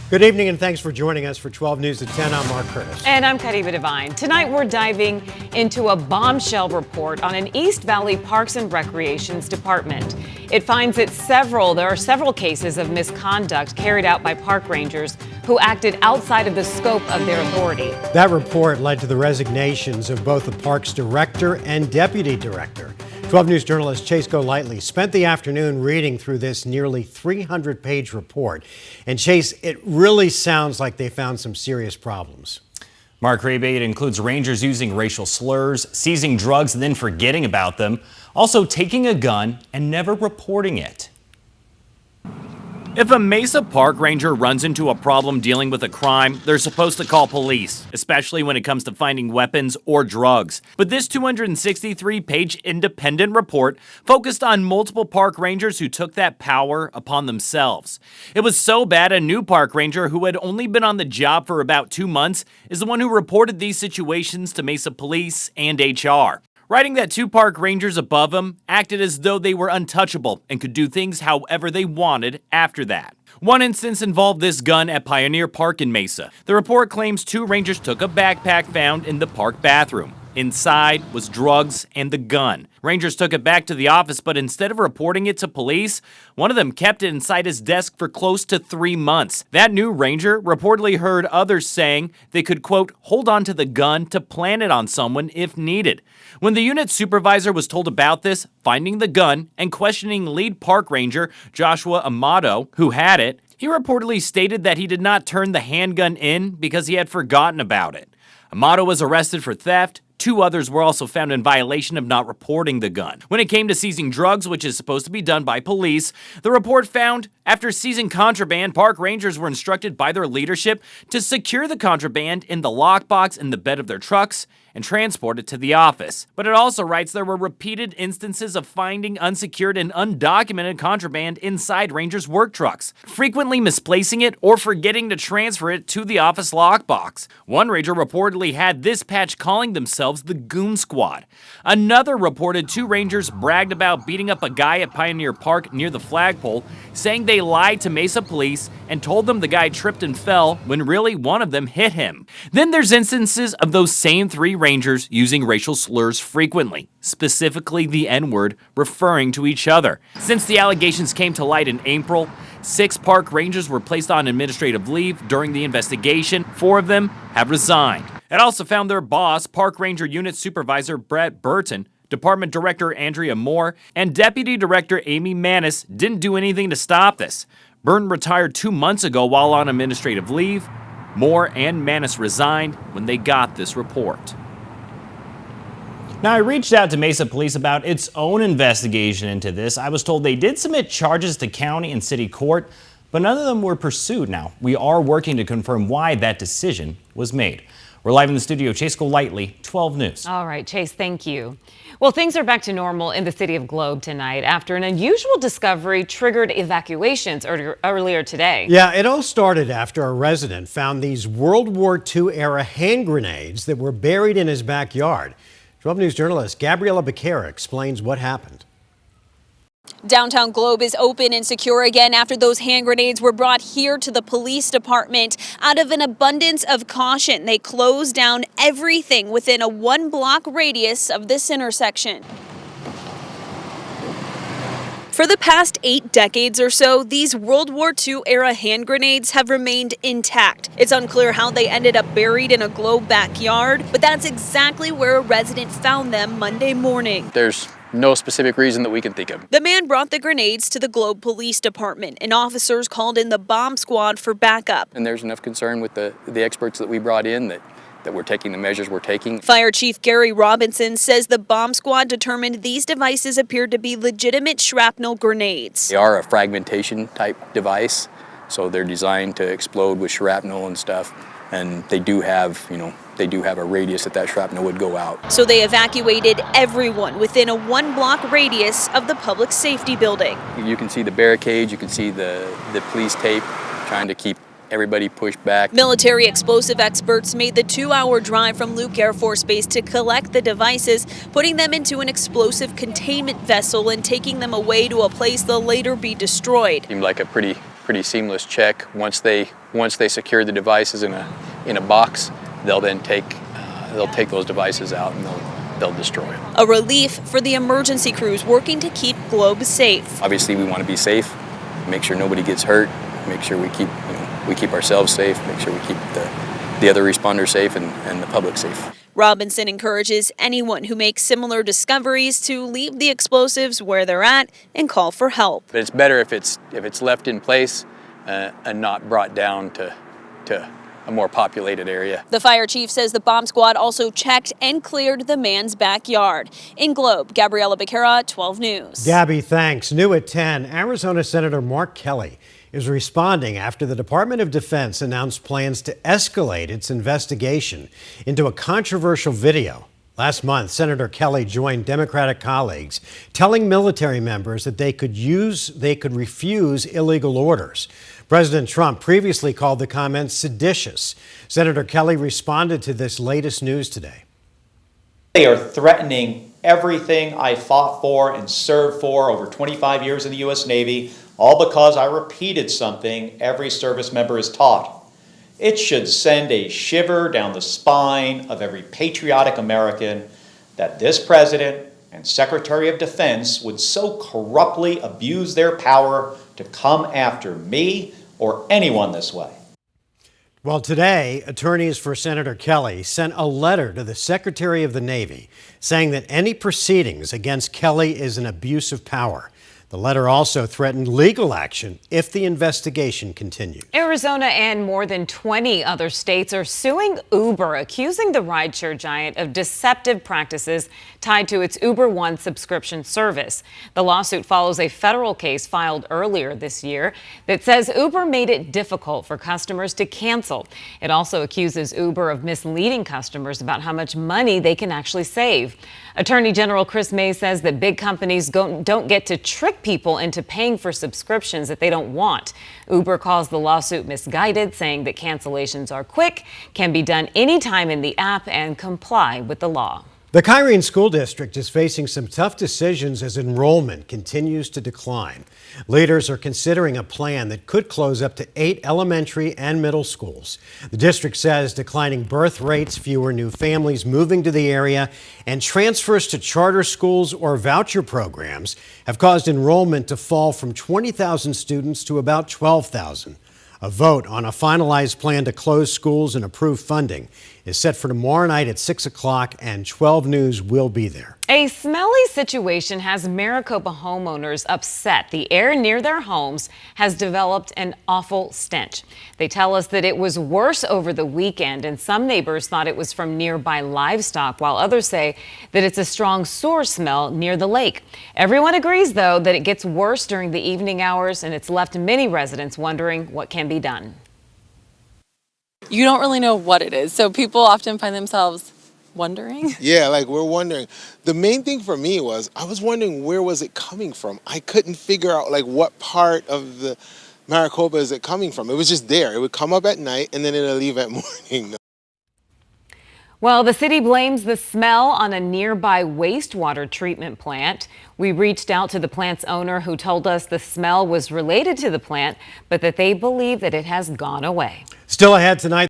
Good evening and thanks for joining us for 12 News at 10. I'm Mark Curtis. And I'm Kyrene Devine. Tonight we're diving into a bombshell report on an East Valley Parks and Recreations department. It finds that there are several cases of misconduct carried out by park rangers who acted outside of the scope of their authority. That report led to the resignations of both the park's director and deputy director. 12 News journalist Chase Golightly spent the afternoon reading through this nearly 300-page report. And Chase, it really sounds like they found some serious problems. Mark Rebe, it includes rangers using racial slurs, seizing drugs and then forgetting about them, also taking a gun and never reporting it. If a Mesa park ranger runs into a problem dealing with a crime, they're supposed to call police, especially when it comes to finding weapons or drugs. But this 263-page independent report focused on multiple park rangers who took that power upon themselves. It was so bad a new park ranger who had only been on the job for about 2 months is the one who reported these situations to Mesa Police and HR. Writing that 2 park rangers above him acted as though they were untouchable and could do things however they wanted after that. One instance involved this gun at Pioneer Park in Mesa. The report claims 2 rangers took a backpack found in the park bathroom. Inside was drugs and the gun. Rangers took it back to the office, but instead of reporting it to police, one of them kept it inside his desk for close to 3 months. That new ranger reportedly heard others saying they could, quote, hold on to the gun to plant it on someone if needed. When the unit supervisor was told about this, finding the gun and questioning lead park ranger Joshua Amato, who had it, he reportedly stated that he did not turn the handgun in because he had forgotten about it. Amato was arrested for theft. 2 others were also found in violation of not reporting the gun. When it came to seizing drugs, which is supposed to be done by police, the report found after seizing contraband, park rangers were instructed by their leadership to secure the contraband in the lockbox in the bed of their trucks and transport it to the office. But it also writes there were repeated instances of finding unsecured and undocumented contraband inside rangers' work trucks, frequently misplacing it or forgetting to transfer it to the office lockbox. One ranger reportedly had this patch calling themselves the Goon Squad. Another reported 2 rangers bragged about beating up a guy at Pioneer Park near the flagpole, saying they lied to Mesa Police and told them the guy tripped and fell when really one of them hit him. Then there's instances of those same 3 rangers using racial slurs frequently, specifically the N-word, referring to each other. Since the allegations came to light in April, 6 park rangers were placed on administrative leave during the investigation. 4 of them have resigned. It also found their boss, Park Ranger Unit Supervisor Brett Burton, Department Director Andrea Moore, and Deputy Director Amy Manis didn't do anything to stop this. Burton retired 2 months ago while on administrative leave. Moore and Manis resigned when they got this report. Now, I reached out to Mesa Police about its own investigation into this. I was told they did submit charges to county and city court, but none of them were pursued. Now, we are working to confirm why that decision was made. We're live in the studio. Chase Golightly, 12 News. All right, Chase, thank you. Well, things are back to normal in the city of Globe tonight after an unusual discovery triggered evacuations earlier today. Yeah, it all started after a resident found these World War II era hand grenades that were buried in his backyard. 12 News journalist Gabriella Becerra explains what happened. Downtown Globe is open and secure again after those hand grenades were brought here to the police department. Out of an abundance of caution, they closed down everything within a 1-block radius of this intersection. For the past 8 decades or so, these World War II era hand grenades have remained intact. It's unclear how they ended up buried in a Globe backyard, but that's exactly where a resident found them Monday morning. There's no specific reason that we can think of. The man brought the grenades to the Globe Police Department, and officers called in the bomb squad for backup. And there's enough concern with the experts that we brought in that we're taking the measures we're taking. Fire Chief Gary Robinson says the bomb squad determined these devices appeared to be legitimate shrapnel grenades. They are a fragmentation type device, so they're designed to explode with shrapnel and stuff. And they do have, a radius that shrapnel would go out. So they evacuated everyone within a 1-block radius of the public safety building. You can see the barricades, you can see the police tape trying to keep everybody pushed back. Military explosive experts made the 2-hour drive from Luke Air Force Base to collect the devices, putting them into an explosive containment vessel and taking them away to a place they'll later be destroyed. Seemed like a pretty pretty seamless check. Once they secure the devices in a box, they'll then take those devices out and they'll destroy them. A relief for the emergency crews working to keep Globe safe. Obviously, we want to be safe, make sure nobody gets hurt, make sure we keep ourselves safe, make sure we keep the other responders safe and the public safe. Robinson encourages anyone who makes similar discoveries to leave the explosives where they're at and call for help. But it's better if it's left in place and not brought down to a more populated area. The fire chief says the bomb squad also checked and cleared the man's backyard. In Globe, Gabriela Becerra, 12 News. Gabby, thanks. New at 10, Arizona Senator Mark Kelly is responding after the Department of Defense announced plans to escalate its investigation into a controversial video. Last month, Senator Kelly joined Democratic colleagues telling military members that they could refuse illegal orders. President Trump previously called the comments seditious. Senator Kelly responded to this latest news today. They are threatening everything I fought for and served for over 25 years in the U.S. Navy, all because I repeated something every service member is taught. It should send a shiver down the spine of every patriotic American that this president and Secretary of Defense would so corruptly abuse their power to come after me or anyone this way. Well, today, attorneys for Senator Kelly sent a letter to the Secretary of the Navy saying that any proceedings against Kelly is an abuse of power. The letter also threatened legal action if the investigation continues. Arizona and more than 20 other states are suing Uber, accusing the rideshare giant of deceptive practices tied to its Uber One subscription service. The lawsuit follows a federal case filed earlier this year that says Uber made it difficult for customers to cancel. It also accuses Uber of misleading customers about how much money they can actually save. Attorney General Chris May says that big companies don't get to trick people into paying for subscriptions that they don't want. Uber calls the lawsuit misguided, saying that cancellations are quick, can be done anytime in the app, and comply with the law. The Kyrene School District is facing some tough decisions as enrollment continues to decline. Leaders are considering a plan that could close up to 8 elementary and middle schools. The district says declining birth rates, fewer new families moving to the area, and transfers to charter schools or voucher programs have caused enrollment to fall from 20,000 students to about 12,000. A vote on a finalized plan to close schools and approve funding is set for tomorrow night at 6 o'clock, and 12 News will be there. A smelly situation has Maricopa homeowners upset. The air near their homes has developed an awful stench. They tell us that it was worse over the weekend, and some neighbors thought it was from nearby livestock, while others say that it's a strong sewer smell near the lake. Everyone agrees, though, that it gets worse during the evening hours, and it's left many residents wondering what can be done. You don't really know what it is, so people often find themselves wondering. Yeah, like we're wondering. The main thing for me was I was wondering where was it coming from. I couldn't figure out like what part of the Maricopa is it coming from. It was just there. It would come up at night and then it'll leave at morning. Well, the city blames the smell on a nearby wastewater treatment plant. We reached out to the plant's owner, who told us the smell was related to the plant, but that they believe that it has gone away. Still ahead tonight.